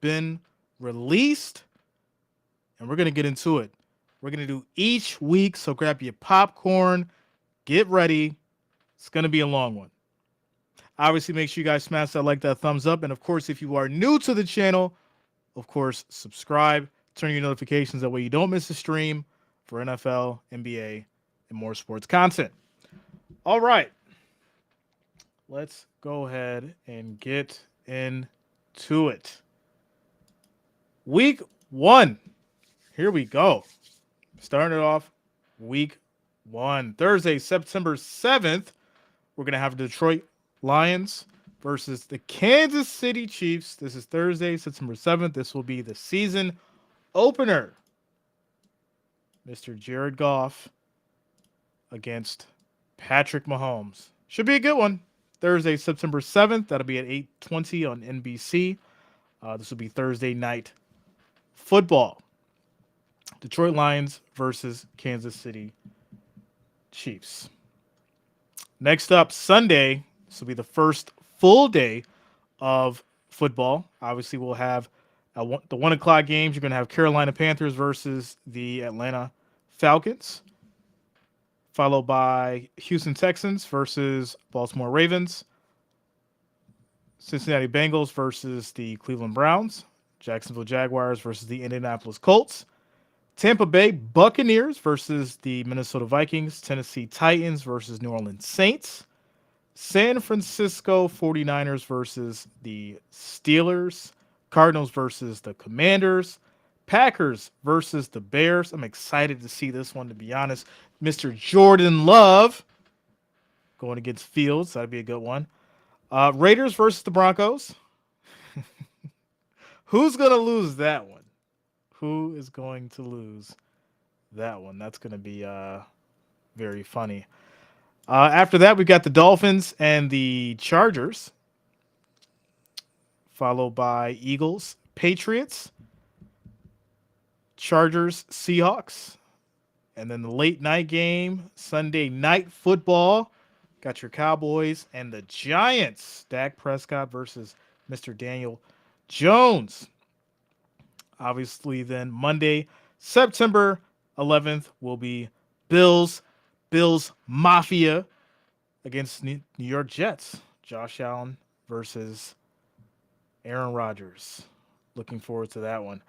been released, and we're going to get into it. We're going to do each week, so grab your popcorn, get ready. It's going to be a long one. Obviously, make sure you guys smash that like, that thumbs up. And of course, if you are new to the channel, of course, subscribe, turn your notifications. That way you don't miss a stream for NFL, NBA, and more sports content. All right, let's go ahead and get into it. Week one. Here we go. Starting it off week one. Thursday, September 7th, we're going to have Detroit Lions versus the Kansas City Chiefs. This is Thursday, September 7th. This will be the season opener. Mr. Jared Goff against Patrick Mahomes. Should be a good one. Thursday, September 7th. That'll be at 8:20 on NBC. This will be Thursday night football. Detroit Lions versus Kansas City Chiefs. Next up, Sunday. This will be the first full day of football. Obviously, we'll have the 1 o'clock games. You're going to have Carolina Panthers versus the Atlanta Falcons, followed by Houston Texans versus Baltimore Ravens, Cincinnati Bengals versus the Cleveland Browns, Jacksonville Jaguars versus the Indianapolis Colts, Tampa Bay Buccaneers versus the Minnesota Vikings, Tennessee Titans versus New Orleans Saints, San Francisco 49ers versus the Steelers, Cardinals versus the Commanders, Packers versus the Bears. I'm excited to see this one, to be honest. Mr. Jordan Love going against Fields. That'd be a good one. Raiders versus the Broncos. Who's going to lose that one? Who is going to lose that one? That's going to be very funny. After that, we've got the Dolphins and the Chargers, followed by Eagles, Patriots, Chargers, Seahawks, and then the late night game, Sunday night football. Got your Cowboys and the Giants. Dak Prescott versus Mr. Daniel Jones. Obviously, then Monday, September 11th, will be Bills Mafia against New York Jets. Josh Allen versus Aaron Rodgers. Looking forward to that one.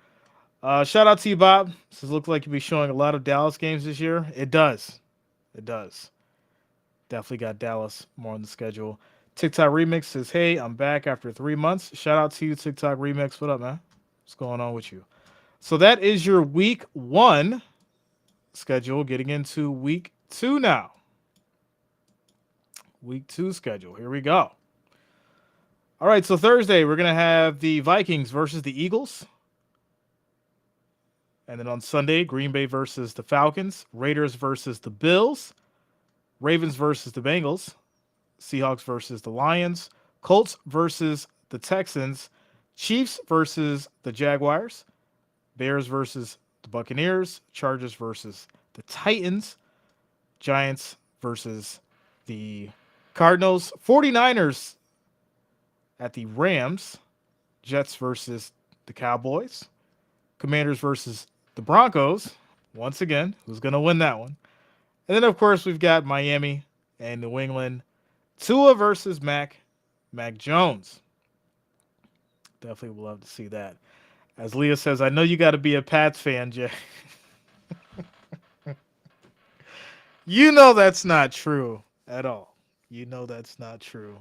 Shout out to you, Bob. This looks like you'll be showing a lot of Dallas games this year. It does. It does. Definitely got Dallas more on the schedule. TikTok Remix says, hey, I'm back after 3 months. Shout out to you, TikTok Remix. What up, man? What's going on with you? So that is your week one schedule. Getting into week two now. Week two schedule. Here we go. All right, so Thursday, we're going to have the Vikings versus the Eagles. And then on Sunday, Green Bay versus the Falcons, Raiders versus the Bills, Ravens versus the Bengals, Seahawks versus the Lions, Colts versus the Texans, Chiefs versus the Jaguars, Bears versus the Buccaneers, Chargers versus the Titans, Giants versus the Cardinals, 49ers at the Rams, Jets versus the Cowboys, Commanders versus the Broncos. Once again, who's going to win that one? And then, of course, we've got Miami and New England. Tua versus Mac Jones. Definitely would love to see that. As Leah says, I know you got to be a Pats fan, Jay. You know that's not true at all. You know that's not true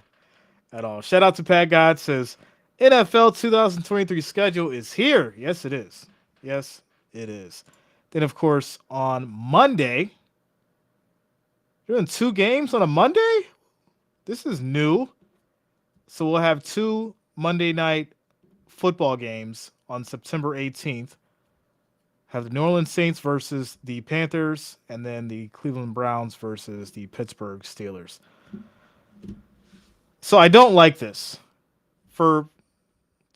at all. Shout out to Pat God says, NFL 2023 schedule is here. Yes, it is. Yes, it is. Then, of course, on Monday, you're doing 2 games on a Monday? This is new. So we'll have 2 Monday night football games on September 18th. Have the New Orleans Saints versus the Panthers, and then the Cleveland Browns versus the Pittsburgh Steelers. So I don't like this for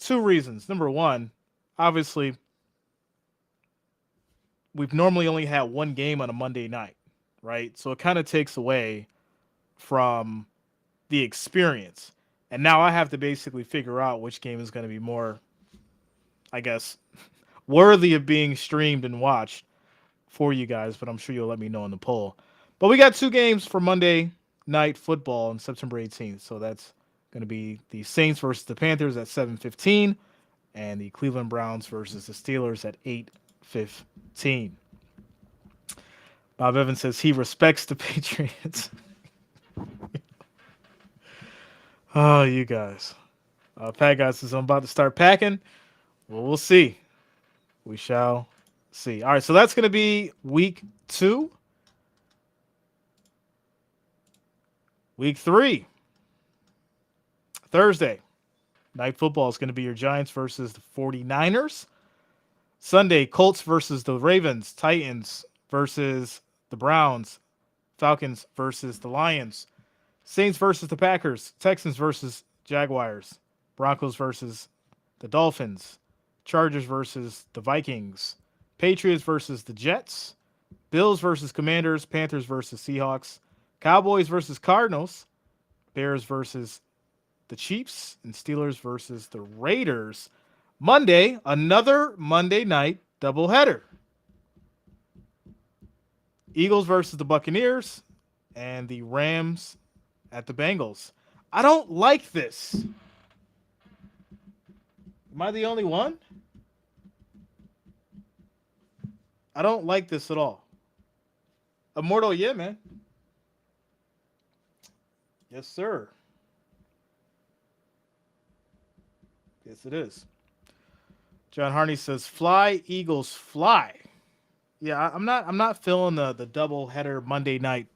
2 reasons. Number one, obviously, we've normally only had 1 game on a Monday night, right? So it kind of takes away from the experience. And now I have to basically figure out which game is going to be more I guess, worthy of being streamed and watched for you guys, but I'm sure you'll let me know in the poll. But we got two games for Monday night football on September 18th. So that's going to be the Saints versus the Panthers at 7:15 and the Cleveland Browns versus the Steelers at 8:15. Bob Evans says he respects the Patriots. Oh, you guys. Pat guy says I'm about to start packing. Well, we'll see. We shall see. All right, so that's going to be week 2. Week 3, Thursday. Night football is going to be your Giants versus the 49ers. Sunday, Colts versus the Ravens. Titans versus the Browns. Falcons versus the Lions. Saints versus the Packers. Texans versus Jaguars. Broncos versus the Dolphins. Chargers versus the Vikings. Patriots versus the Jets. Bills versus Commanders. Panthers versus Seahawks. Cowboys versus Cardinals. Bears versus the Chiefs. And Steelers versus the Raiders. Monday, another Monday night doubleheader. Eagles versus the Buccaneers. And the Rams at the Bengals. I don't like this. Am I the only one? I don't like this at all. Immortal, yeah, man. Yes, sir. Yes, it is. John Harney says, "Fly, Eagles, fly." Yeah, I'm not feeling the double header Monday night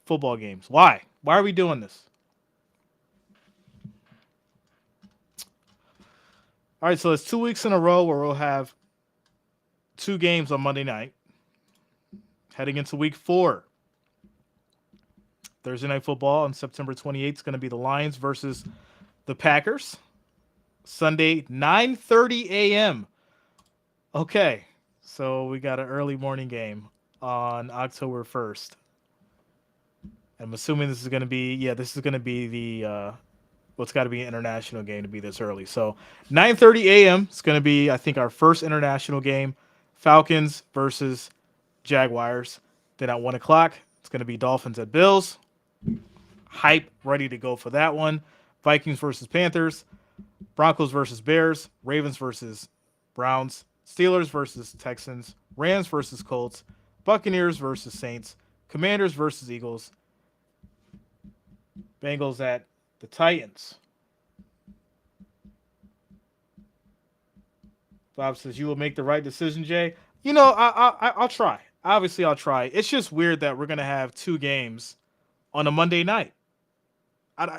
football games. Why? Why are we doing this? All right, so it's 2 weeks in a row where we'll have 2 games on Monday night. Heading into week 4. Thursday night football on September 28th is going to be the Lions versus the Packers. Sunday, 9:30 a.m. Okay, so we got an early morning game on October 1st. I'm assuming this is going to be, this is going to be the, it's got to be an international game to be this early. So 9:30 a.m. is going to be, I think, our first international game. Falcons versus Jaguars. Then at 1 o'clock, it's going to be Dolphins at Bills. Hype, ready to go for that one. Vikings versus Panthers. Broncos versus Bears. Ravens versus Browns. Steelers versus Texans. Rams versus Colts. Buccaneers versus Saints. Commanders versus Eagles. Bengals at the Titans. Bob says, "You will make the right decision, Jay." You know, I'll try. Obviously, I'll try. It's just weird that we're going to have 2 games on a Monday night.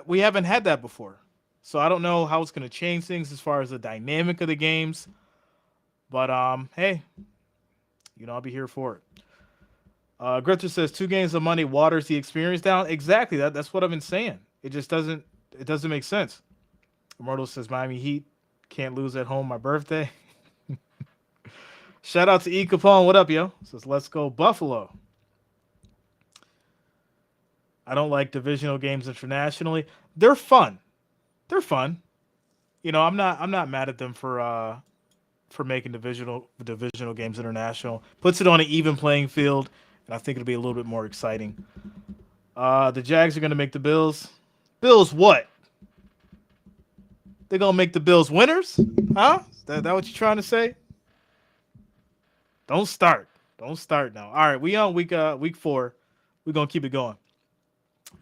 We haven't had that before. So I don't know how it's going to change things as far as the dynamic of the games. But, hey, I'll be here for it. Grifter says 2 games on Monday waters the experience down. Exactly. That's what I've been saying. It just doesn't make sense. Immortal says Miami Heat can't lose at home my birthday. Shout out to E. Capone. What up, yo? Says, let's go Buffalo. I don't like divisional games internationally. They're fun. They're fun. I'm not mad at them for making divisional games international. Puts it on an even playing field, and I think it'll be a little bit more exciting. The Jags are going to make the Bills. Bills what? They're going to make the Bills winners? Huh? Is that what you're trying to say? Don't start. Don't start now. All right, we on week 4. We're going to keep it going.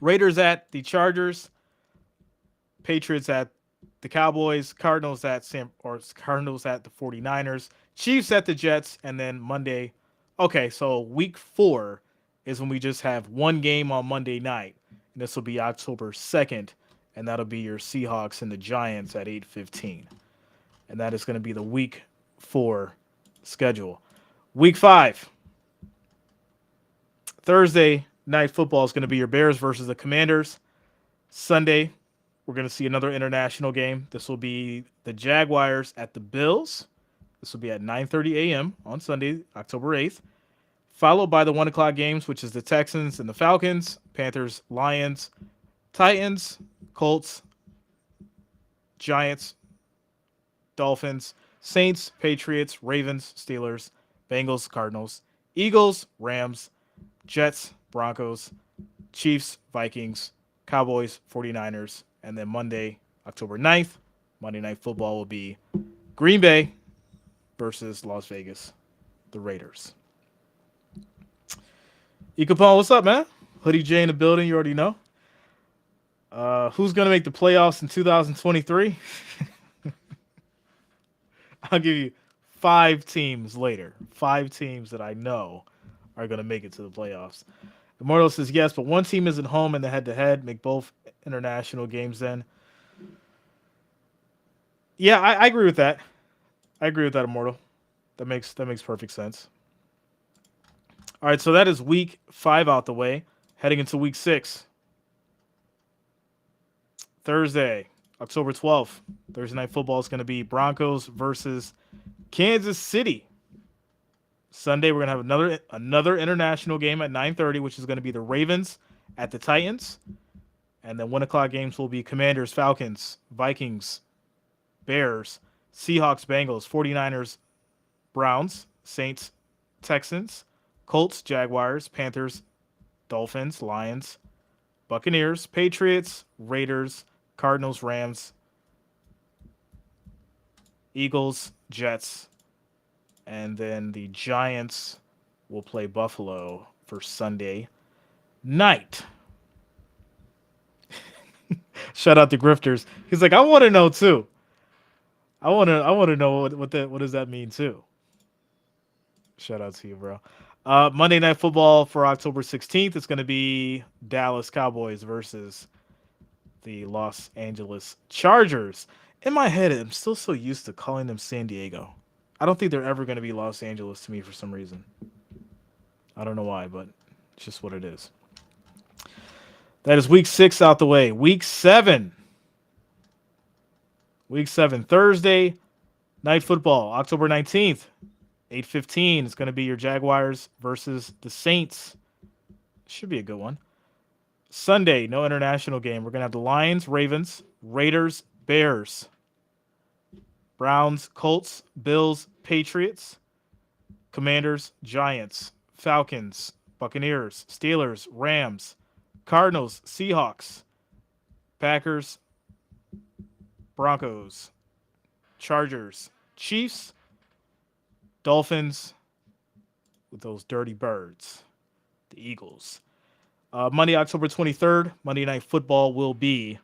Raiders at the Chargers. Patriots at the Cowboys. Cardinals at the 49ers. Chiefs at the Jets. And then Monday. Okay, so week 4 is when we just have 1 game on Monday night. And this will be October 2nd. And that'll be your Seahawks and the Giants at 8:15. And that is going to be the week 4 schedule. Week 5. Thursday night football is going to be your Bears versus the Commanders. Sunday, we're going to see another international game. This will be the Jaguars at the Bills. This will be at 9:30 a.m. on Sunday, October 8th. Followed by the 1 o'clock games, which is the Texans and the Falcons, Panthers, Lions, Titans, Colts, Giants, Dolphins, Saints, Patriots, Ravens, Steelers, Bengals, Cardinals, Eagles, Rams, Jets, Broncos, Chiefs, Vikings, Cowboys, 49ers, and then Monday, October 9th, Monday Night Football will be Green Bay versus Las Vegas, the Raiders. E. Capone, what's up, man? Hoodie J in the building, you already know. Who's going to make the playoffs in 2023? I'll give you 5 teams later. 5 teams that I know are going to make it to the playoffs. Immortal says yes, but one team isn't home in the head-to-head. Make both international games then. Yeah, I agree with that. I agree with that, Immortal. That makes perfect sense. All right, so that is week 5 out the way. Heading into week 6. Thursday, October 12th. Thursday Night Football is going to be Broncos versus Kansas City. Sunday, we're going to have another international game at 9:30, which is going to be the Ravens at the Titans. And then 1 o'clock games will be Commanders, Falcons, Vikings, Bears, Seahawks, Bengals, 49ers, Browns, Saints, Texans, Colts, Jaguars, Panthers, Dolphins, Lions, Buccaneers, Patriots, Raiders, Cardinals, Rams, Eagles, Jets, and then the Giants will play Buffalo for Sunday night. Shout out to Grifters. He's like, I want to know too. I want to know what does that mean too. Shout out to you, bro. Monday Night Football for October 16th. It's going to be Dallas Cowboys versus the Los Angeles Chargers. In my head, I'm still so used to calling them San Diego. I don't think they're ever going to be Los Angeles to me for some reason. I don't know why, but it's just what it is. That is week 6 out the way. Week 7. Thursday Night Football, October 19th. 8:15 is going to be your Jaguars versus the Saints. Should be a good one. Sunday, no international game. We're going to have the Lions, Ravens, Raiders, Bears, Browns, Colts, Bills, Patriots, Commanders, Giants, Falcons, Buccaneers, Steelers, Rams, Cardinals, Seahawks, Packers, Broncos, Chargers, Chiefs, Dolphins with those dirty birds, the Eagles. Monday, October 23rd, Monday Night Football will be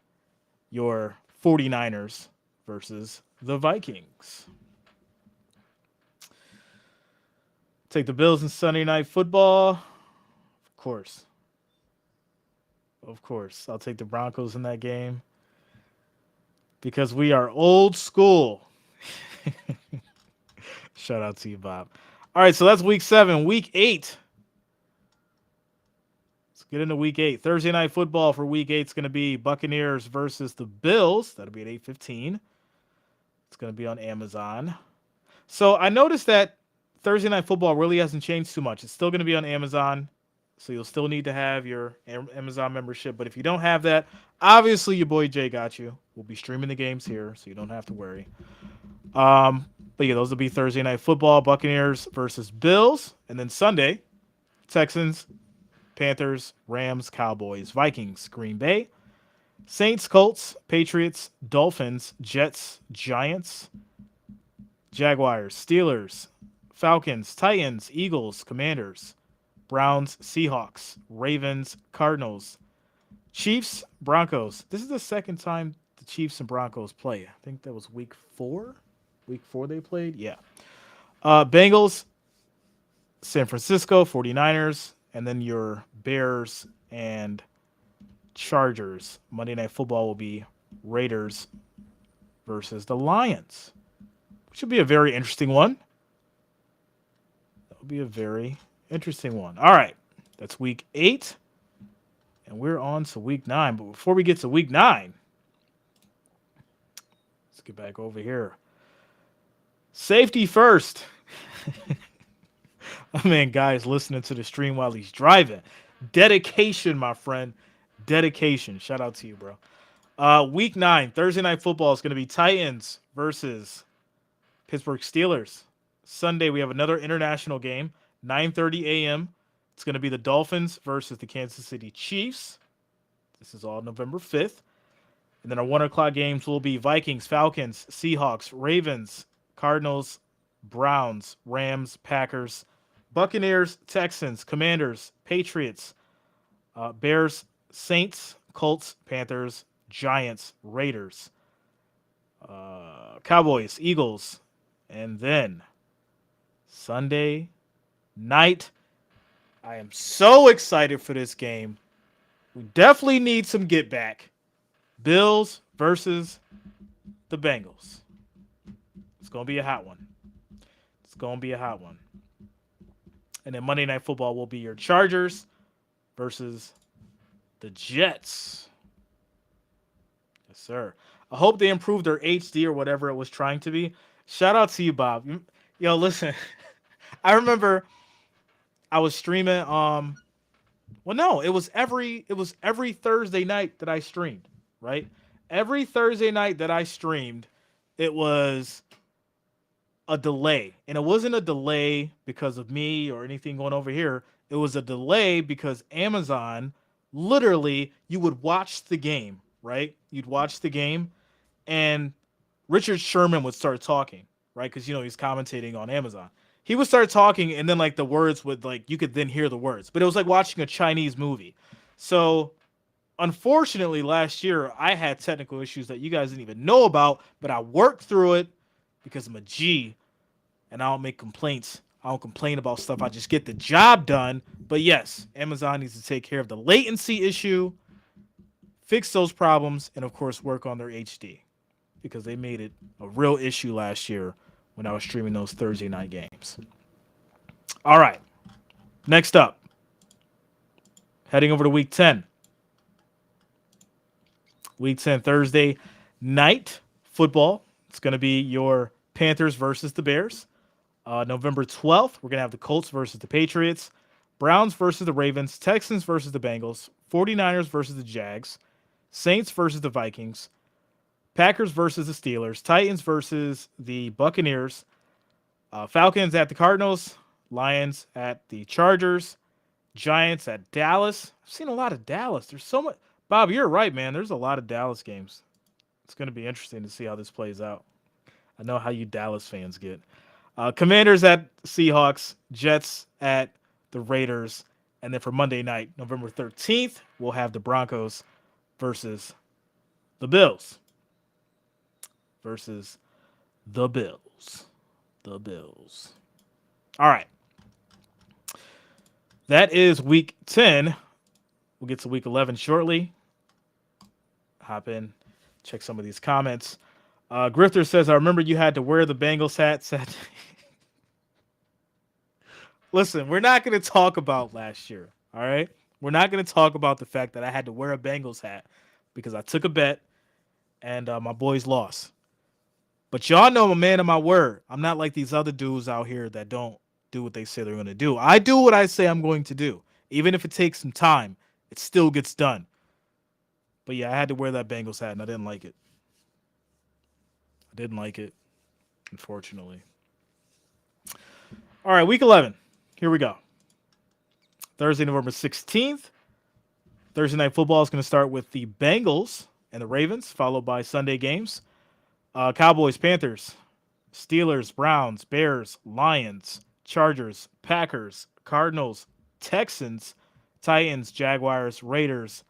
your 49ers versus the Vikings. Take the Bills in Sunday Night Football. Of course. I'll take the Broncos in that game because we are old school. Shout out to you, Bob. All right, so that's week 7. Week 8. Let's get into week 8. Thursday Night Football for week 8 is going to be Buccaneers versus the Bills. That'll be at 8:15. It's going to be on Amazon. So I noticed that Thursday Night Football really hasn't changed too much. It's still going to be on Amazon, so you'll still need to have your Amazon membership. But if you don't have that, obviously your boy Jay got you. We'll be streaming the games here, so you don't have to worry. But yeah, those will be Thursday Night Football, Buccaneers versus Bills. And then Sunday, Texans, Panthers, Rams, Cowboys, Vikings, Green Bay, Saints, Colts, Patriots, Dolphins, Jets, Giants, Jaguars, Steelers, Falcons, Titans, Eagles, Commanders, Browns, Seahawks, Ravens, Cardinals, Chiefs, Broncos. This is the second time the Chiefs and Broncos play. I think that was week 4. Week 4 they played? Yeah. Bengals, San Francisco, 49ers, and then your Bears and Chargers. Monday Night Football will be Raiders versus the Lions, which will be a very interesting one. That will be a very interesting one. All right. That's week 8. And we're on to week 9. But before we get to week 9, let's get back over here. Safety first. I mean, guys listening to the stream while he's driving. Dedication, my friend. Dedication. Shout out to you, bro. Week 9, Thursday Night Football is going to be Titans versus Pittsburgh Steelers. Sunday, we have another international game, 9:30 a.m. It's going to be the Dolphins versus the Kansas City Chiefs. This is all November 5th. And then our 1 o'clock games will be Vikings, Falcons, Seahawks, Ravens, Cardinals, Browns, Rams, Packers, Buccaneers, Texans, Commanders, Patriots, Bears, Saints, Colts, Panthers, Giants, Raiders, Cowboys, Eagles, and then Sunday night. I am so excited for this game. We definitely need some get back. Bills versus the Bengals. It's going to be a hot one. It's going to be a hot one. And then Monday Night Football will be your Chargers versus the Jets. Yes, sir. I hope they improved their HD or whatever it was trying to be. Shout out to you, Bob. Yo, listen. I remember I was streaming. Well, no, it was every Thursday night that I streamed. Right, every Thursday night that I streamed, it was a delay, and it wasn't a delay because of me or anything going over here. It was a delay because Amazon, literally, you would watch the game, right? You'd watch the game, and Richard Sherman would start talking, right? Because he's commentating on Amazon. He would start talking, and then like the words would you could then hear the words, but it was like watching a Chinese movie. So unfortunately, last year I had technical issues that you guys didn't even know about, but I worked through it because I'm a G, and I don't make complaints. I don't complain about stuff. I just get the job done. But yes, Amazon needs to take care of the latency issue, fix those problems, and of course work on their HD because they made it a real issue last year when I was streaming those Thursday night games. All right, next up, heading over to week 10. Week 10 Thursday night football. It's going to be your Panthers versus the Bears. November 12th, we're going to have the Colts versus the Patriots, Browns versus the Ravens, Texans versus the Bengals, 49ers versus the Jags, Saints versus the Vikings, Packers versus the Steelers, Titans versus the Buccaneers, Falcons at the Cardinals, Lions at the Chargers, Giants at Dallas. I've seen a lot of Dallas. There's so much. Bob, you're right, man. There's a lot of Dallas games. It's going to be interesting to see how this plays out. I know how you Dallas fans get. Commanders at Seahawks, Jets at the Raiders, and then for Monday night, November 13th, we'll have the Broncos versus the Bills. Versus the Bills. The Bills. All right. That is week 10. We'll get to week 11 shortly. Hop in, check some of these comments. Grifter says, I remember you had to wear the Bengals hat. Listen, we're not going to talk about last year, all right? We're not going to talk about the fact that I had to wear a Bengals hat because I took a bet and my boys lost. But y'all know I'm a man of my word. I'm not like these other dudes out here that don't do what they say they're going to do. I do what I say I'm going to do. Even if it takes some time, it still gets done. But yeah, I had to wear that Bengals hat, and I didn't like it. I didn't like it, unfortunately. All right, week 11. Here we go. Thursday, November 16th. Thursday Night Football is going to start with the Bengals and the Ravens, followed by Sunday games. Cowboys, Panthers, Steelers, Browns, Bears, Lions, Chargers, Packers, Cardinals, Texans, Titans, Jaguars, Raiders,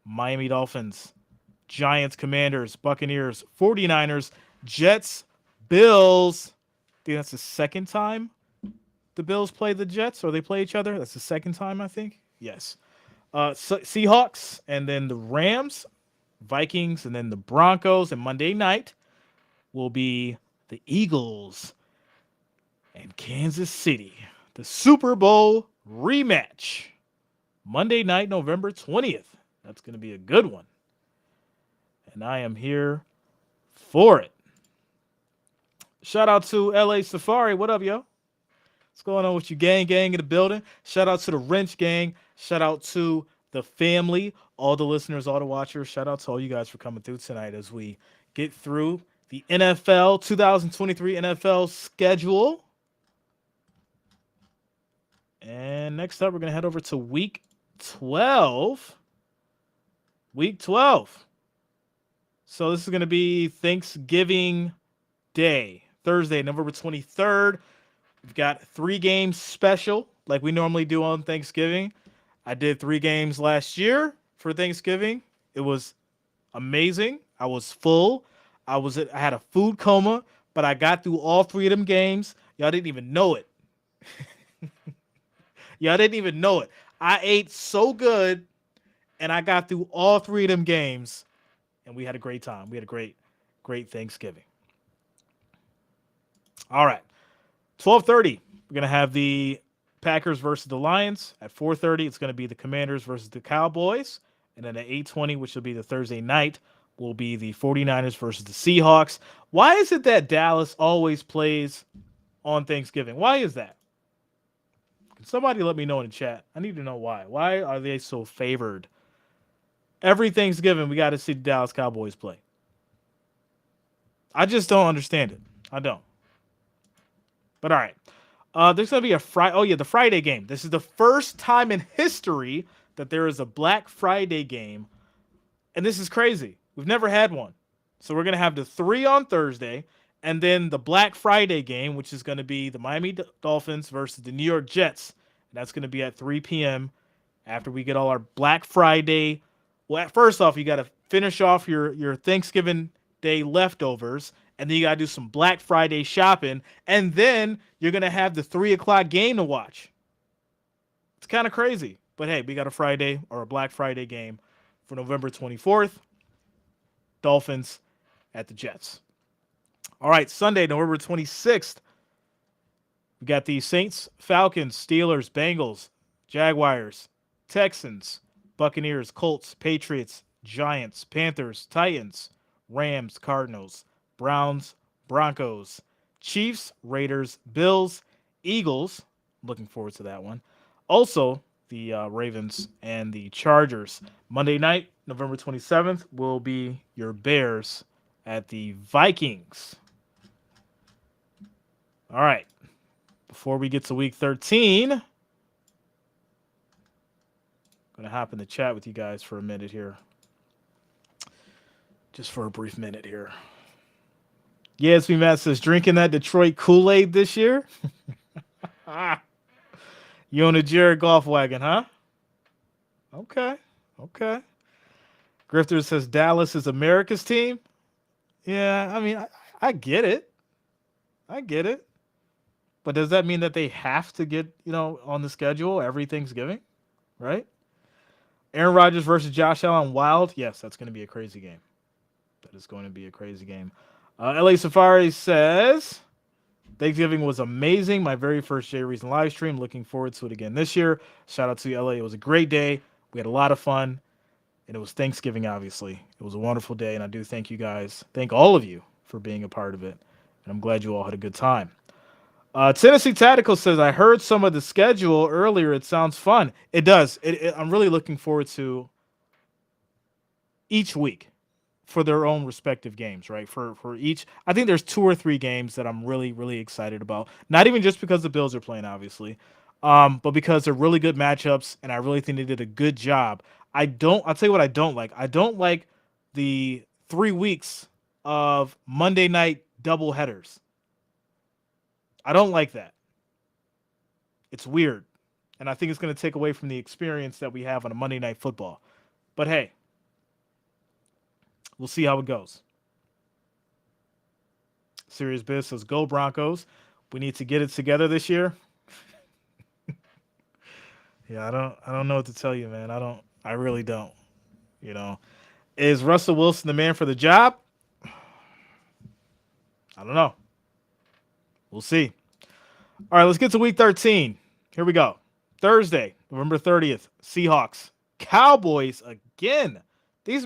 Miami Dolphins, Giants, Commanders, Buccaneers, 49ers, Jets, Bills. I think that's the second time the Bills play the Jets, or they play each other. That's the second time, I think. Yes. Seahawks, and then the Rams, Vikings, and then the Broncos. And Monday night will be the Eagles and Kansas City. The Super Bowl rematch. Monday night, November 20th. That's going to be a good one. And I am here for it. Shout out to LA Safari. What up, yo? What's going on with you, gang in the building? Shout out to the Wrench gang. Shout out to the family, all the listeners, all the watchers. Shout out to all you guys for coming through tonight as we get through the NFL 2023 NFL schedule. And next up, we're going to head over to week 12. Week 12. So this is going to be Thanksgiving Day, Thursday, November 23rd. We've got 3 games special like we normally do on Thanksgiving. I did 3 games last year for Thanksgiving. It was amazing. I was full. I had a food coma, but I got through all 3 of them games. Y'all didn't even know it. Y'all didn't even know it. I ate so good, and I got through all 3 of them games, and we had a great time. We had a great Thanksgiving. All right. 12:30, we're going to have the Packers versus the Lions. At 4:30, it's going to be the Commanders versus the Cowboys. And then at 8:20, which will be the Thursday night, will be the 49ers versus the Seahawks. Why is it that Dallas always plays on Thanksgiving? Why is that? Can somebody let me know in the chat? I need to know why. Why are they so favored? Every Thanksgiving, we got to see the Dallas Cowboys play. I just don't understand it. I don't. But all right. There's going to be a Friday. Oh, yeah, the Friday game. This is the first time in history that there is a Black Friday game. And this is crazy. We've never had one. So we're going to have the 3 on Thursday. And then the Black Friday game, which is going to be the Miami Dolphins versus the New York Jets. And that's going to be at 3 p.m. after we get all our Black Friday. Well, first off, you got to finish off your Thanksgiving Day leftovers. And then you got to do some Black Friday shopping. And then you're going to have the 3 o'clock game to watch. It's kind of crazy. But hey, we got a Friday or a Black Friday game for November 24th. Dolphins at the Jets. All right, Sunday, November 26th. We got the Saints, Falcons, Steelers, Bengals, Jaguars, Texans, Buccaneers, Colts, Patriots, Giants, Panthers, Titans, Rams, Cardinals, Browns, Broncos, Chiefs, Raiders, Bills, Eagles. Looking forward to that one. Also, the Ravens and the Chargers. Monday night, November 27th, will be your Bears at the Vikings. All right. Before we get to week 13, I'm going to hop in the chat with you guys for a minute here. Just for a brief minute here. Yes, me Matt says, drinking that Detroit Kool-Aid this year? You own a Jared Golf wagon, huh? Okay. Grifter says Dallas is America's team. Yeah, I mean, I get it. But does that mean that they have to get, on the schedule every Thanksgiving? Right? Aaron Rodgers versus Josh Allen Wild. Yes, that's going to be a crazy game. That is going to be a crazy game. LA Safari says, Thanksgiving was amazing. My very first Jay Reason live stream. Looking forward to it again this year. Shout out to LA. It was a great day. We had a lot of fun. And it was Thanksgiving, obviously. It was a wonderful day. And I do thank you guys. Thank all of you for being a part of it. And I'm glad you all had a good time. Tennessee Tactical says, I heard some of the schedule earlier. It sounds fun. It does. I'm really looking forward to each week for their own respective games, right? For each, I think there's 2 or 3 games that I'm really, really excited about. Not even just because the Bills are playing, obviously, but because they're really good matchups, and I really think they did a good job. I'll tell you what I don't like. I don't like the 3 weeks of Monday night double headers. I don't like that. It's weird. And I think it's going to take away from the experience that we have on a Monday Night Football. But hey, we'll see how it goes. Serious Biz says, go Broncos. We need to get it together this year. Yeah, I don't know what to tell you, man. I really don't. Is Russell Wilson the man for the job? I don't know. We'll see. All right, let's get to week 13. Here we go. Thursday, November 30th, Seahawks. Cowboys again. These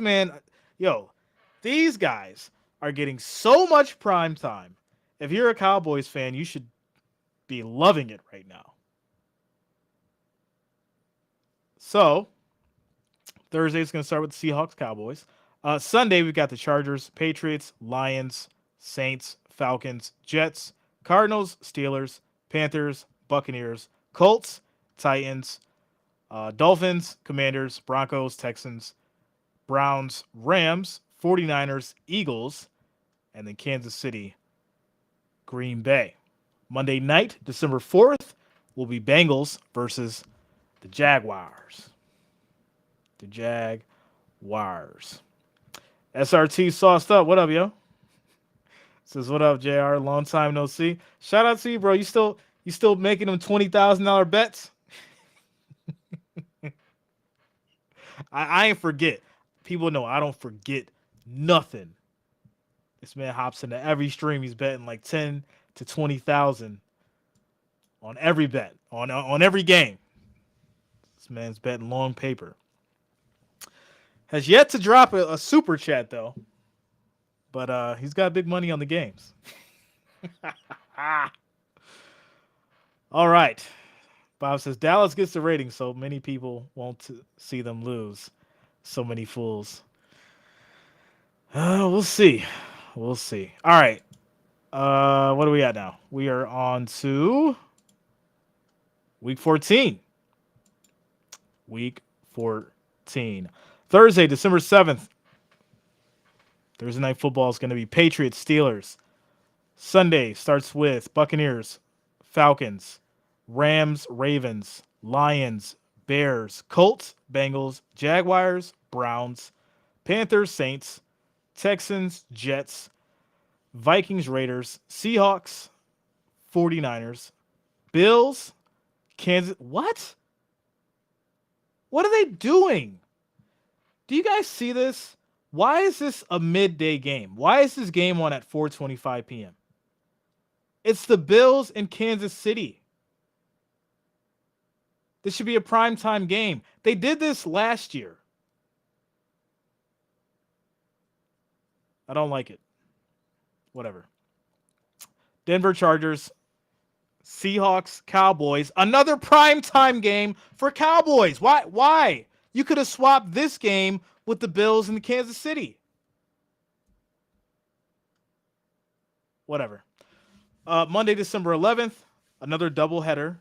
guys are getting so much prime time. If you're a Cowboys fan, you should be loving it right now. So, Thursday is going to start with the Seahawks, Cowboys. Sunday, we've got the Chargers, Patriots, Lions, Saints, Falcons, Jets, Cardinals, Steelers, Panthers, Buccaneers, Colts, Titans, Dolphins, Commanders, Broncos, Texans, Browns, Rams, 49ers, Eagles, and then Kansas City, Green Bay. Monday night, December 4th, will be Bengals versus the Jaguars. The Jaguars. SRT sauced up. What up, yo? Says what up, JR? Long time no see. Shout out to you, bro. You still making them $20,000 bets? I ain't forget. People know I don't forget nothing. This man hops into every stream. He's betting like 10 to 20,000 on every bet, on every game. This man's betting long paper. Has yet to drop a super chat though, but he's got big money on the games. All right. Bob says Dallas gets the rating, so many people won't see them lose. So many fools. We'll see. We'll see. All right. What are we at now? We are on to week 14. Week 14. Thursday, December 7th. Thursday night football is going to be Patriots, Steelers. Sunday starts with Buccaneers, Falcons, Rams, Ravens, Lions, Bears, Colts, Bengals, Jaguars, Browns, Panthers, Saints, Texans, Jets, Vikings, Raiders, Seahawks, 49ers, Bills, Kansas. What? What are they doing? Do you guys see this? Why is this a midday game? Why is this game on at 4:25 p.m.? It's the Bills in Kansas City. This should be a primetime game. They did this last year. I don't like it. Whatever. Denver Chargers, Seahawks, Cowboys. Another primetime game for Cowboys. Why? You could have swapped this game with the Bills and Kansas City. Whatever. Monday, December 11th, another doubleheader.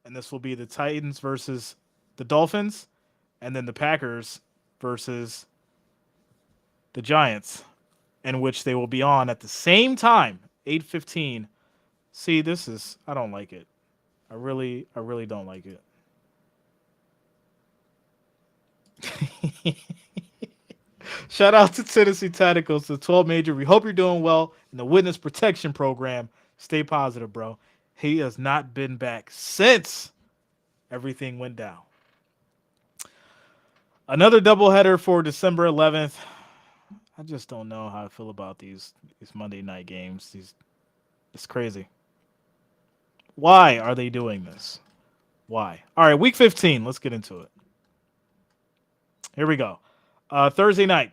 And this will be the Titans versus the Dolphins. And then the Packers versus the Giants, in which they will be on at the same time, 8:15. See, I don't like it. I really don't like it. Shout out to Tennessee Tentacles, the 12 major. We hope you're doing well in the witness protection program. Stay positive, bro. He has not been back since everything went down. Another doubleheader for December 11th. I just don't know how I feel about these Monday night games. It's crazy. Why are they doing this? Why? All right, week 15. Let's get into it. Here we go. Thursday night,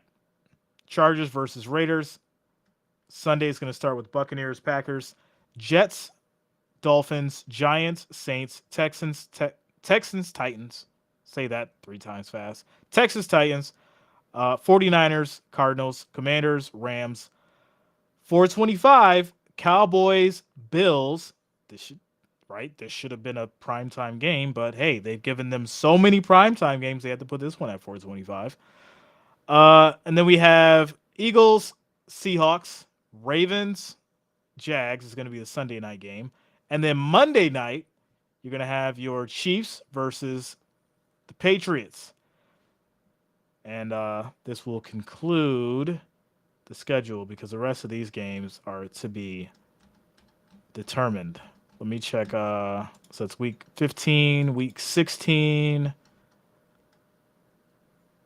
Chargers versus Raiders. Sunday is going to start with Buccaneers, Packers, Jets, Dolphins, Giants, Saints, Texans, Titans. Say that 3 times fast. Texas Titans, 49ers, Cardinals, Commanders, Rams. 4:25, Cowboys, Bills. This should have been a primetime game, but hey, they've given them so many primetime games, they had to put this one at 4:25. And then we have Eagles, Seahawks, Ravens, Jags is going to be the Sunday night game. And then Monday night, you're going to have your Chiefs versus the Patriots. And this will conclude the schedule because the rest of these games are to be determined. Let me check. So it's week 15, week 16.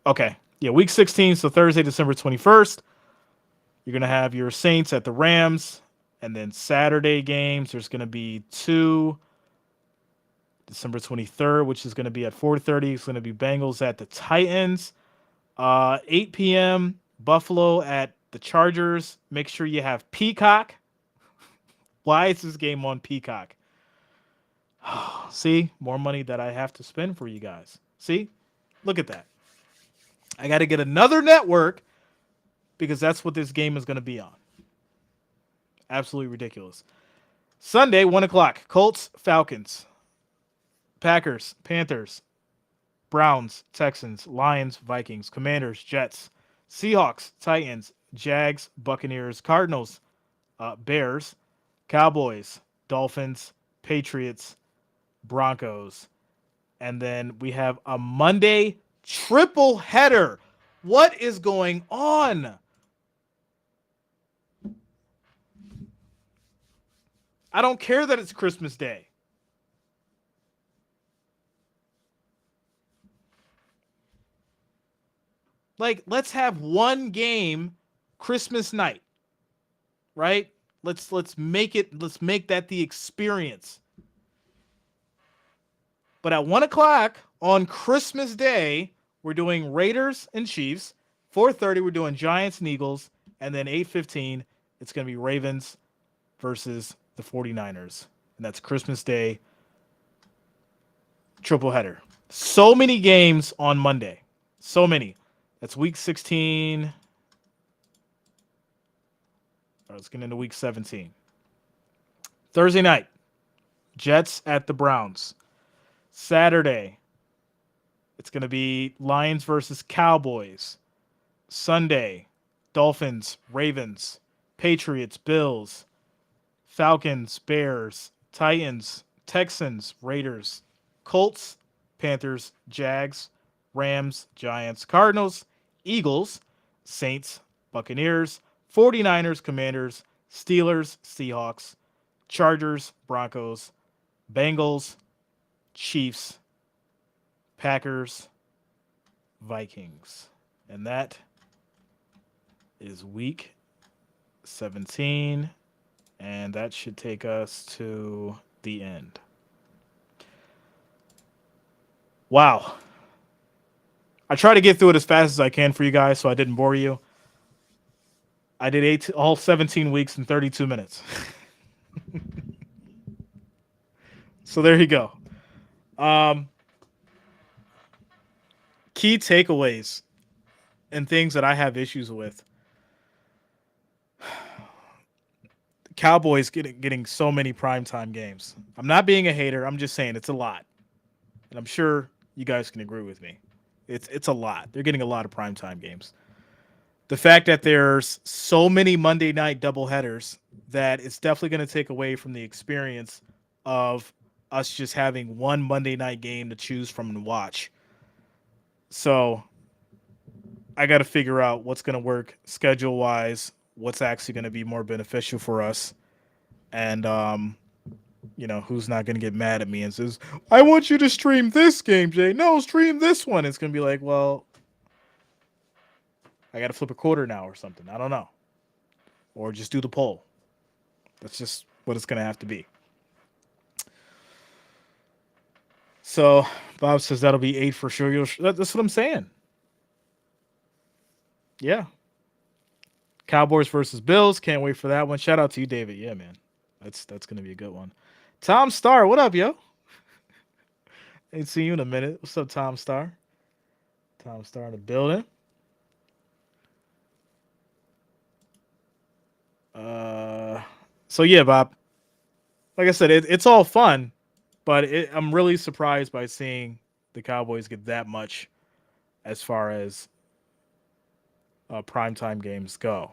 Okay. Yeah, week 16. So Thursday, December 21st. You're going to have your Saints at the Rams. And then Saturday games, there's going to be 2. December 23rd, which is going to be at 4:30. It's going to be Bengals at the Titans. 8 p.m. Buffalo at the Chargers. Make sure you have Peacock. Why is this game on Peacock? See, more money that I have to spend for you guys. See, look at that. I got to get another network because that's what this game is going to be on. Absolutely ridiculous. Sunday, 1 o'clock. Colts, Falcons, Packers, Panthers, Browns, Texans, Lions, Vikings, Commanders, Jets, Seahawks, Titans, Jags, Buccaneers, Cardinals, Bears, Cowboys, Dolphins, Patriots, Broncos. And then we have a Monday triple header. What is going on? I don't care that it's Christmas Day. Like, let's have one game Christmas night, right? Let's make that the experience. But at 1 o'clock on Christmas Day, we're doing Raiders and Chiefs. 4:30, we're doing Giants and Eagles. And then 8:15, it's going to be Ravens versus the 49ers. And that's Christmas Day triple header. So many games on Monday. So many. That's week 16. All right, let's get into week 17. Thursday night, Jets at the Browns. Saturday, it's going to be Lions versus Cowboys. Sunday, Dolphins, Ravens, Patriots, Bills, Falcons, Bears, Titans, Texans, Raiders, Colts, Panthers, Jags, Rams, Giants, Cardinals, Eagles, Saints, Buccaneers, 49ers, Commanders, Steelers, Seahawks, Chargers, Broncos, Bengals, Chiefs, Packers, Vikings. And that is week 17. And that should take us to the end. Wow. I try to get through it as fast as I can for you guys so I didn't bore you. I did all 17 weeks in 32 minutes. So there you go. Key takeaways and things that I have issues with. Cowboys getting so many primetime games. I'm not being a hater. I'm just saying it's a lot. And I'm sure you guys can agree with me. It's a lot. They're getting a lot of primetime games. The fact that there's so many Monday night doubleheaders that it's definitely going to take away from the experience of us just having one Monday night game to choose from and watch. So I got to figure out what's going to work schedule-wise, what's actually going to be more beneficial for us, and who's not going to get mad at me and says, I want you to stream this game, Jay. No, stream this one. It's going to be like, well, I got to flip a quarter now or something. I don't know. Or just do the poll. That's just what it's going to have to be. So Bob says that'll be 8 for sure. That's what I'm saying. Yeah. Cowboys versus Bills. Can't wait for that one. Shout out to you, David. Yeah, man. That's going to be a good one. Tom Starr, what up, yo? Ain't seen you in a minute. What's up, Tom Starr? Tom Starr in the building. So yeah, Bob. Like I said, it's all fun, but I'm really surprised by seeing the Cowboys get that much as far as primetime games go.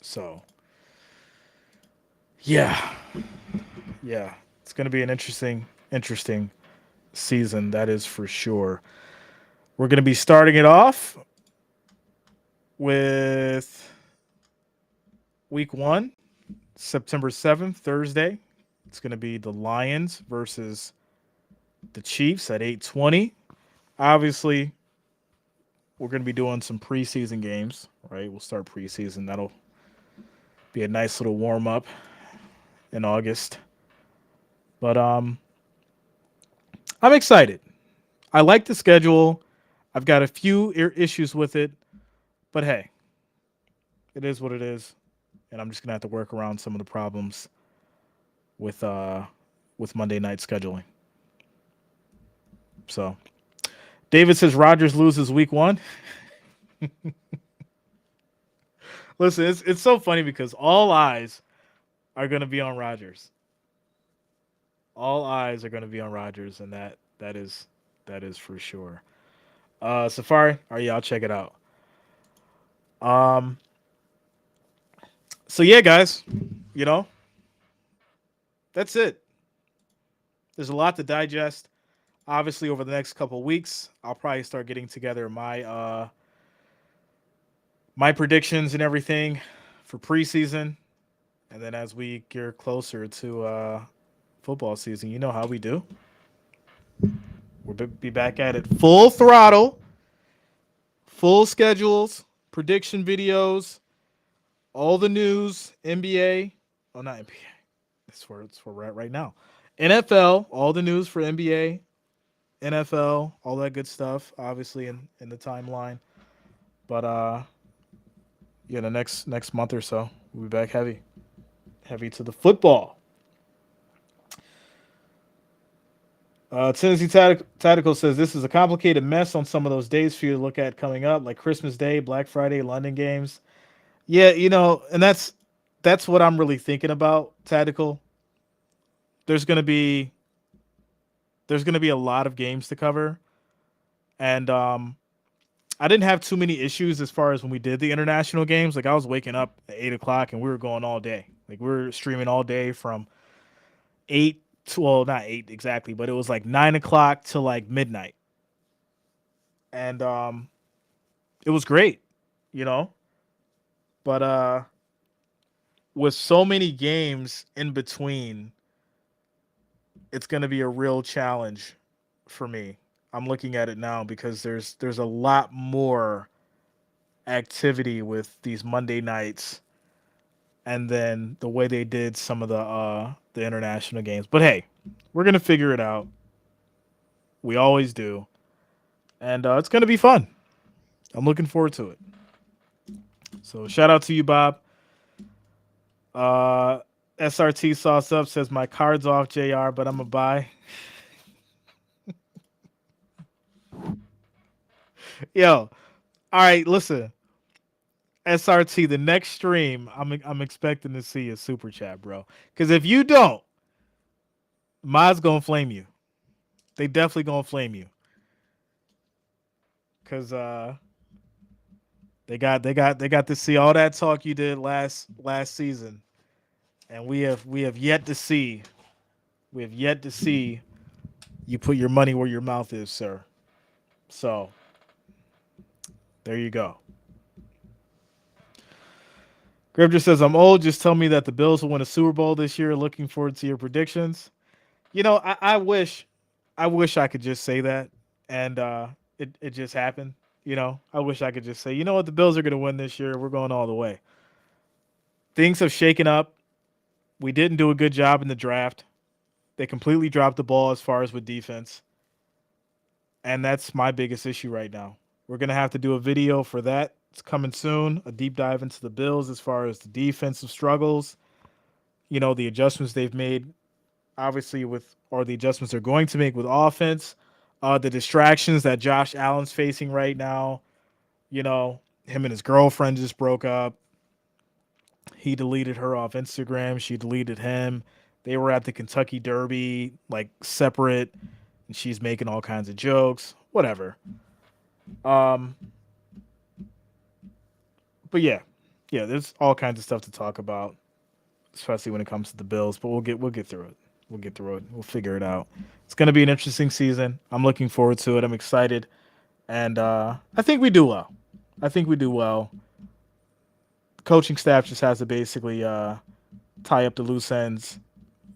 So, yeah, it's going to be an interesting season. That is for sure. We're going to be starting it off with week 1, September 7th, Thursday. It's going to be the Lions versus the Chiefs at 8:20. Obviously, we're going to be doing some preseason games, right? We'll start preseason. That'll be a nice little warm up in August. But I'm excited. I like the schedule. I've got a few issues with it, but hey, it is what it is, and I'm just gonna have to work around some of the problems with Monday night scheduling. So, David says Rodgers loses week 1. Listen, it's so funny because all eyes are going to be on Rodgers. All eyes are going to be on Rodgers, and that is for sure. Safari, all right, yeah, I'll check it out. Um, so yeah, guys, you know that's it. There's a lot to digest. Obviously, over the next couple of weeks, I'll probably start getting together my predictions and everything for preseason, and then as we gear closer to football season, you know how we do. We'll be back at it full throttle, full schedules, prediction videos, all the news, NBA. Oh, not NBA. That's where we're at right now. NFL, all the news for NBA, NFL, all that good stuff. Obviously in the timeline, but yeah, the next month or so, we'll be back heavy to the football. Tennessee Tactical says this is a complicated mess on some of those days for you to look at coming up, like Christmas Day, Black Friday, London games. Yeah, and that's what I'm really thinking about. Tactical. There's gonna be there's gonna be a lot of games to cover, and I didn't have too many issues as far as when we did the international games. Like I was waking up at 8 o'clock and we were going all day. Like we were streaming all day from eight to, well, not eight exactly, but it was like 9 o'clock to like midnight, and it was great, you know. But with so many games in between, it's going to be a real challenge for me. I'm looking at it now because there's a lot more activity with these Monday nights and then the way they did some of the international games. But hey, we're going to figure it out. We always do. And it's going to be fun. I'm looking forward to it. So shout out to you, Bob. Uh SRT Sauce Up says my card's off JR, but I'm a buy. Yo, all right, listen. SRT, the next stream, I'm expecting to see a super chat, bro. Because if you don't, Ma's gonna flame you. They definitely gonna flame you. Cause they got to see all that talk you did last season, and we have yet to see you put your money where your mouth is, sir. So there you go. Gribger says I'm old. Just tell me that the Bills will win a Super Bowl this year. Looking forward to your predictions. I wish I could just say that, and it just happened. I wish I could just say, you know what, the Bills are going to win this year. We're going all the way. Things have shaken up. We didn't do a good job in the draft. They completely dropped the ball as far as with defense, and that's my biggest issue right now. We're going to have to do a video for that. It's coming soon. A deep dive into the Bills as far as the defensive struggles. The adjustments they've made, obviously, or the adjustments they're going to make with offense. The distractions that Josh Allen's facing right now. Him and his girlfriend just broke up. He deleted her off Instagram. She deleted him. They were at the Kentucky Derby, like separate, and she's making all kinds of jokes. Whatever. Um, but yeah, there's all kinds of stuff to talk about, especially when it comes to the Bills. But we'll get through it. We'll get through it. We'll figure it out. It's going to be an interesting season. I'm looking forward to it. I'm excited, and I think we do well. I think we do well. Coaching staff just has to basically tie up the loose ends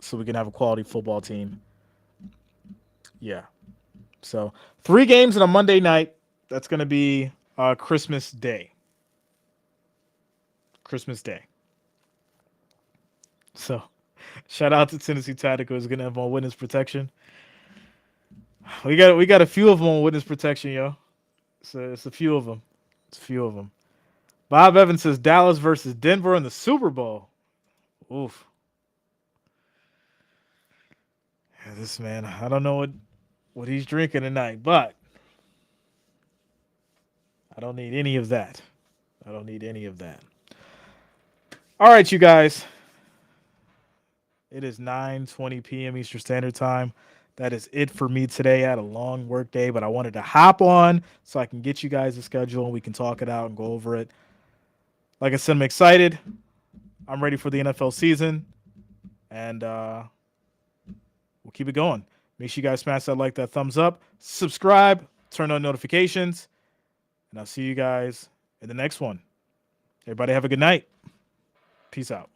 so we can have a quality football team. Yeah. So 3 games on a Monday night. That's going to be Christmas Day. Christmas Day. So shout out to Tennessee Tactical is going to have on witness protection. We got a few of them on witness protection, yo. So it's a few of them. It's a few of them. Bob Evans says Dallas versus Denver in the Super Bowl. Oof. Yeah, this man, I don't know what he's drinking tonight, but I don't need any of that. I don't need any of that. All right, you guys. It is 9:20 p.m. Eastern Standard Time. That is it for me today. I had a long work day, but I wanted to hop on so I can get you guys a schedule and we can talk it out and go over it. Like I said, I'm excited. I'm ready for the NFL season, and we'll keep it going. Make sure you guys smash that like, that thumbs up, subscribe, turn on notifications, and I'll see you guys in the next one. Everybody have a good night. Peace out.